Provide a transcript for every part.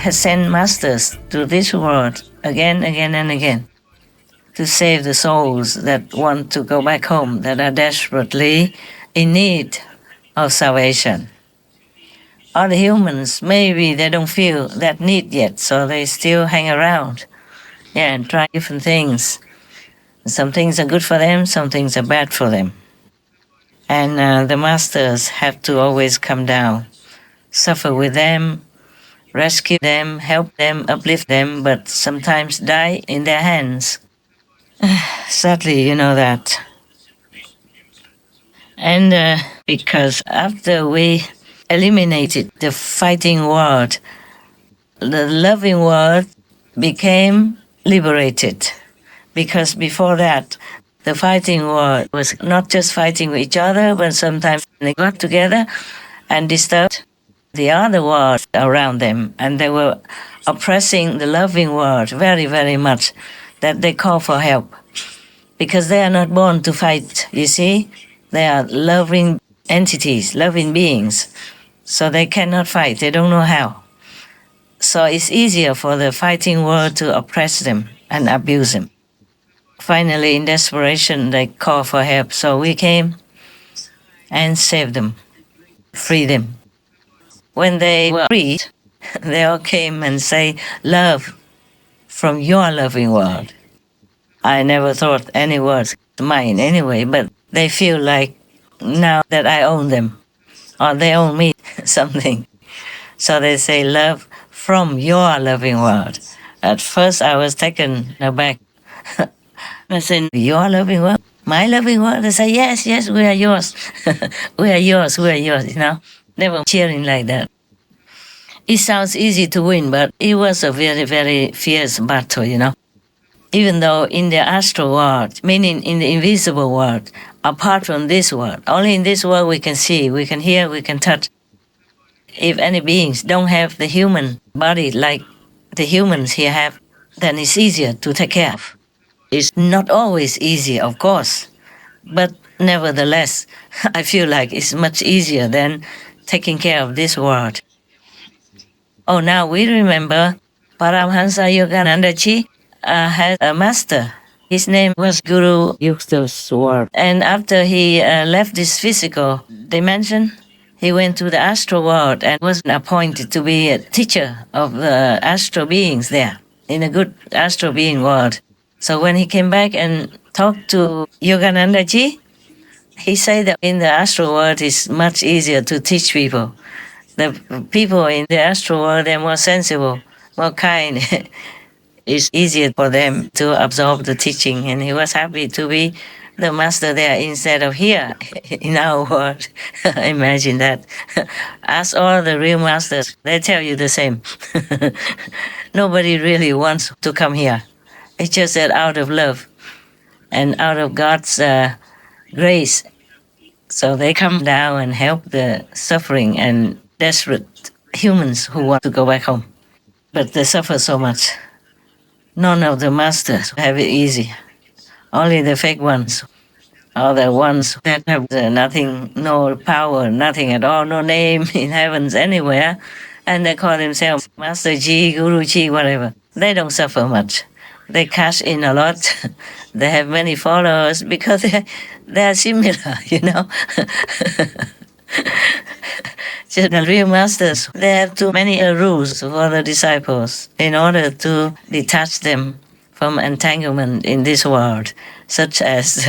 has sent masters to this world again, and again to save the souls that want to go back home, that are desperately in need of salvation. Other humans, maybe they don't feel that need yet, so they still hang around, and try different things. Some things are good for them, some things are bad for them. And the masters have to always come down, suffer with them, rescue them, help them, uplift them, but sometimes die in their hands. Sadly, you know that. And because after we eliminated the fighting world, the loving world became liberated. Because before that, the fighting world was not just fighting with each other, but sometimes they got together and disturbed the other world around them. And they were oppressing the loving world very, very much, that they call for help. Because they are not born to fight, you see? They are loving entities, loving beings. So they cannot fight, they don't know how. So it's easier for the fighting world to oppress them and abuse them. Finally, in desperation, they call for help. So we came and saved them, freed them. When they were freed, they all came and say, love from your loving world. I never thought any words mine anyway, but they feel like now that I own them, or they own me something. So they say, love from your loving world. At first I was taken aback. I said, your loving world? My loving world? They say, yes, yes, we are yours. We are yours, you know. They were cheering like that. It sounds easy to win, but it was a very, very fierce battle, you know. Even though in the astral world, meaning in the invisible world, apart from this world, only in this world we can see, we can hear, we can touch. If any beings don't have the human body like the humans here have, then it's easier to take care of. It's not always easy, of course, but nevertheless, I feel like it's much easier than taking care of this world. Oh, now we remember Paramhansa Yoganandaji had a master. His name was Guru Yukteswar. And after he left this physical dimension, he went to the astral world and was appointed to be a teacher of the astral beings there, in a good astral being world. So when he came back and talked to Yoganandaji, he said that in the astral world it's much easier to teach people. The people in the astral world, they're more sensible, more kind. It's easier for them to absorb the teaching, and he was happy to be the master there instead of here in our world. Imagine that. Ask all the real masters, they tell you the same. Nobody really wants to come here. It's just that out of love and out of God's grace. So they come down and help the suffering and desperate humans who want to go back home. But they suffer so much. None of the masters have it easy. Only the fake ones, or the ones that have nothing, no power, nothing at all, no name in heavens anywhere, and they call themselves Master Ji, Guru Ji, whatever. They don't suffer much. They cash in a lot. They have many followers because they are similar, you know. Just the real masters, they have too many rules for the disciples in order to detach them from entanglement in this world, such as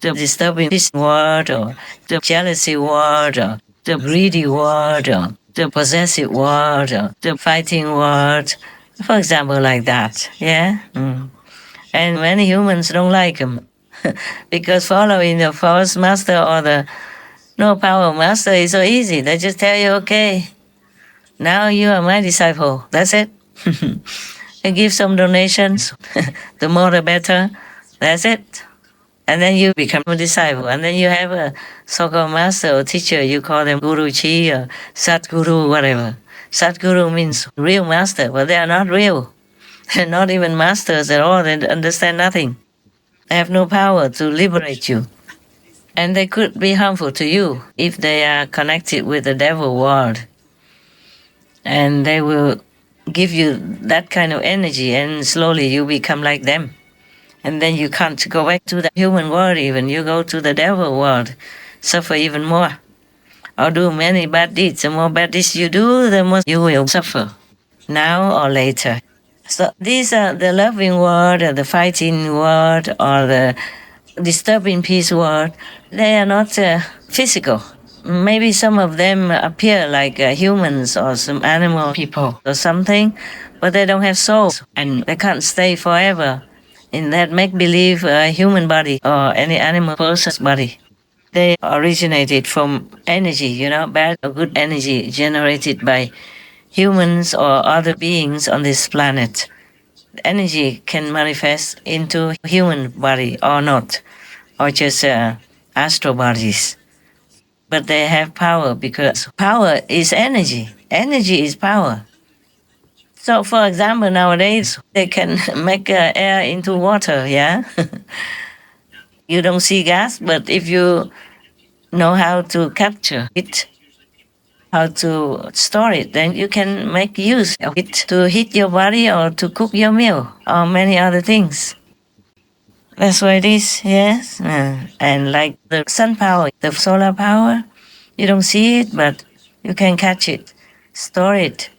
the disturbing this world, or the jealousy world, or the greedy world, or the possessive world, or the fighting world, for example, like that, yeah? And many humans don't like them, because following the false master or the no power master is so easy. They just tell you, okay, now you are my disciple. That's it. You give some donations. The more the better. That's it. And then you become a disciple. And then you have a so-called master or teacher. You call them Guru Chi or Satguru, whatever. Satguru means real master, but they are not real. They're not even masters at all. They understand nothing. They have no power to liberate you. And they could be harmful to you if they are connected with the devil world. And they will give you that kind of energy, and slowly you become like them. And then you can't go back to the human world even. You go to the devil world, suffer even more, or do many bad deeds. The more bad deeds you do, the more you will suffer, now or later. So these are the loving world, or the fighting world, or the disturbing peace world. They are not physical. Maybe some of them appear like humans or some animal people or something, but they don't have souls and they can't stay forever in that make-believe human body or any animal person's body. They originated from energy, bad or good energy generated by humans or other beings on this planet. Energy can manifest into human body or not, or just astral bodies. But they have power because power is energy. Energy is power. So, for example, nowadays they can make air into water, yeah? You don't see gas, but if you know how to capture it, how to store it, then you can make use of it to heat your body or to cook your meal or many other things. That's what it is, yes. And like the sun power, the solar power, you don't see it, but you can catch it, store it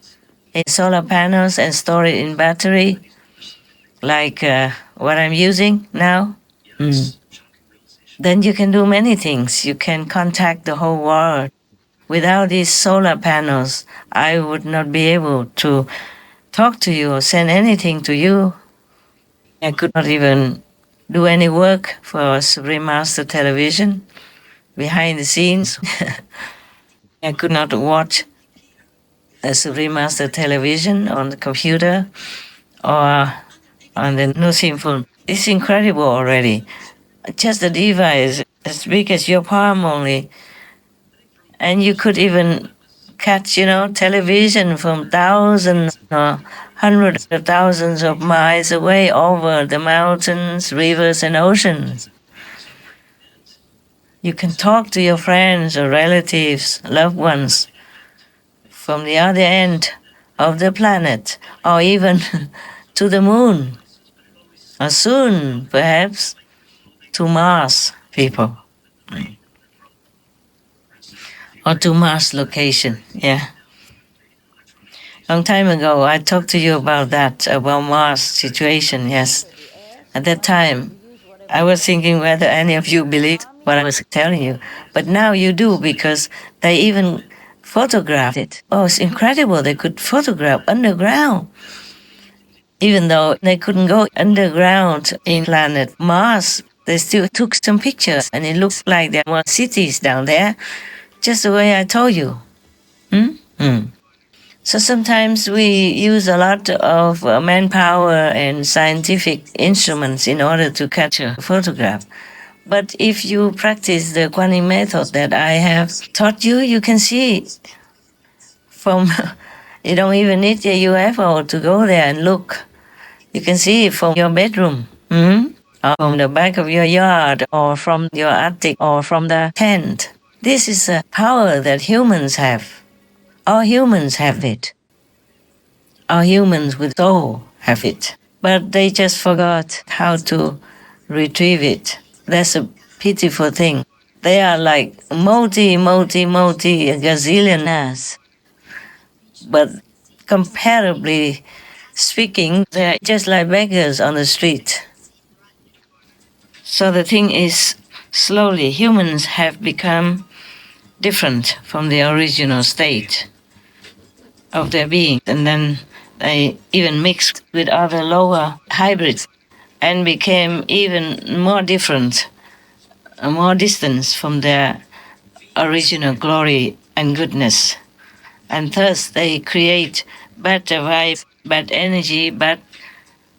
in solar panels and store it in battery, like what I'm using now. Then you can do many things. You can contact the whole world. Without these solar panels, I would not be able to talk to you or send anything to you. I could not even do any work for Supreme Master Television behind the scenes. I could not watch a Supreme Master Television on the computer or on the nursing phone. It's incredible already. Just the device as big as your palm only. And you could even catch, television from thousands or hundreds of thousands of miles away over the mountains, rivers, and oceans. You can talk to your friends or relatives, loved ones from the other end of the planet, or even to the moon, or soon, perhaps, to Mars people. Or to Mars location, yeah. Long time ago, I talked to you about that, about Mars situation, yes. At that time, I was thinking whether any of you believed what I was telling you. But now you do, because they even photographed it. Oh, it's incredible. They could photograph underground. Even though they couldn't go underground in planet Mars, they still took some pictures, and it looks like there were cities down there, just the way I told you. So sometimes we use a lot of manpower and scientific instruments in order to capture a photograph. But if you practice the quantum method that I have taught you, you can see it from, you don't even need a UFO to go there and look. You can see it from your bedroom, or from the back of your yard, or from your attic, or from the tent. This is a power that humans have. All humans have it. All humans with soul have it. But they just forgot how to retrieve it. That's a pitiful thing. They are like gazillionaires. But comparably speaking, they're just like beggars on the street. So the thing is, slowly humans have become different from the original state of their being, and then they even mixed with other lower hybrids and became even more different, more distant from their original glory and goodness. And thus they create bad vibes, bad energy, bad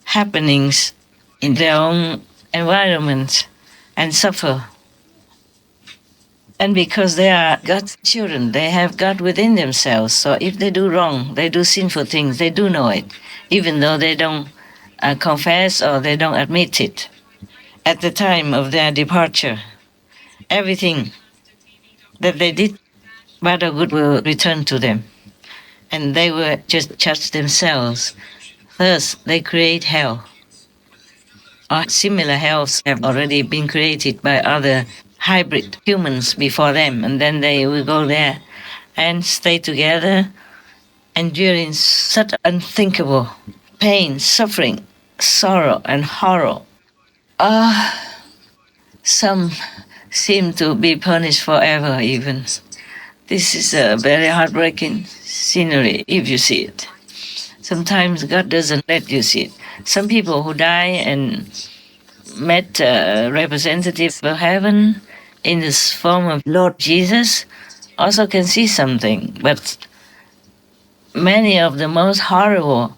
happenings in their own environment and suffer. And because they are God's children, they have God within themselves. So if they do wrong, they do sinful things, they do know it, even though they don't confess or they don't admit it. At the time of their departure, everything that they did, bad or good, will return to them. and they were just judge themselves. Thus, they create hell. Or similar hells have already been created by other hybrid humans before them, and then they will go there and stay together, enduring such unthinkable pain, suffering, sorrow, and horror. Some seem to be punished forever even. This is a very heartbreaking scenery if you see it. Sometimes God doesn't let you see it. Some people who die and met a representative of heaven in this form of Lord Jesus also can see something, but many of the most horrible,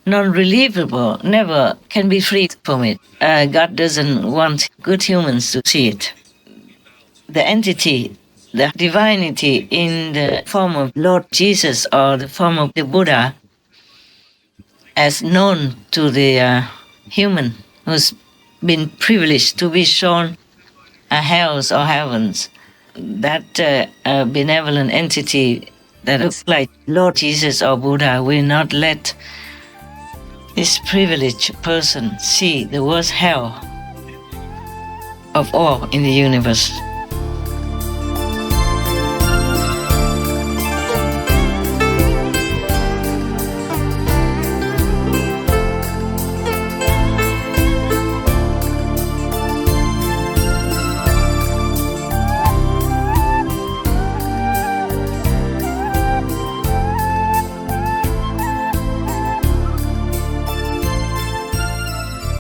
non-relievable, never can be freed from it. God doesn't want good humans to see it. The entity, the divinity in the form of Lord Jesus or the form of the Buddha, as known to the human who's been privileged to be shown hells or heavens, that benevolent entity that looks like Lord Jesus or Buddha will not let this privileged person see the worst hell of all in the universe.